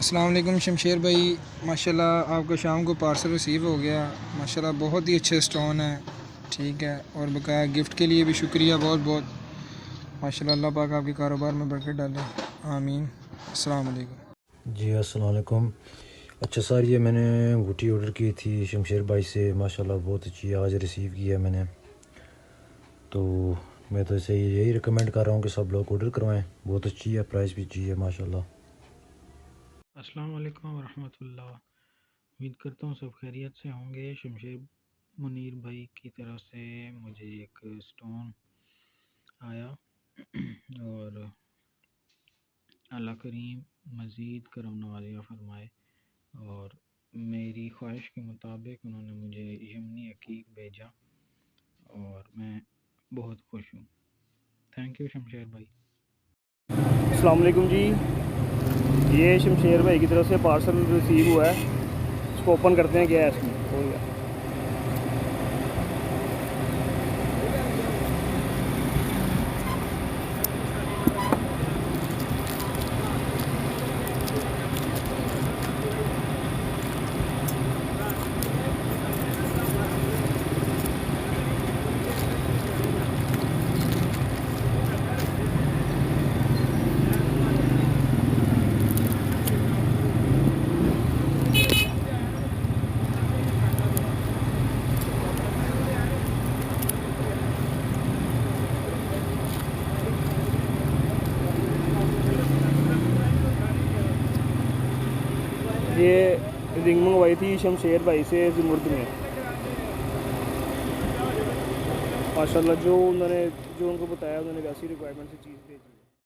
अस्सलाम वालेकुम शमशेर भाई, माशाल्लाह आपका शाम को पार्सल रिसीव हो गया। माशाल्लाह बहुत ही अच्छे स्टोन है, ठीक है। और बकाया गिफ्ट के लिए भी शुक्रिया बहुत बहुत। माशाल्लाह अल्लाह पाक आपके कारोबार में बरकत डाले, आमीन। अस्सलाम वालेकुम। जी अस्सलाम वालेकुम। अच्छा सर, ये मैंने अंगूठी ऑर्डर की थी शमशेर भाई से, माशाल्लाह बहुत अच्छी आज रिसीव की है मैंने। तो मैं तो इसे यही रिकमेंड कर रहा हूँ कि सब लोग ऑर्डर करवाएं, बहुत अच्छी है, प्राइस भी अच्छी है माशाल्लाह। अस्सलाम वालेकुम वरहमतुल्लाह। उम्मीद करता हूँ सब खैरियत से होंगे। शमशेर मुनीर भाई की तरफ से मुझे एक स्टोन आया और अल्लाह करीम मज़ीद करम नवाजियाँ फरमाए। और मेरी ख्वाहिश के मुताबिक उन्होंने मुझे यमनी अकीक भेजा और मैं बहुत खुश हूँ। थैंक यू शमशेर भाई। अस्सलाम वालेकुम जी। ये शमशेर भाई की तरफ से पार्सल रिसीव हुआ है, इसको ओपन करते हैं। क्या है इसमें? हो गया। ये रिंग मंगवाई थी शमशेर भाई से ज़मुर्द में। माशाल्लाह जो उनको बताया उन्होंने वैसी रिक्वायरमेंट से चीज़ भेजी।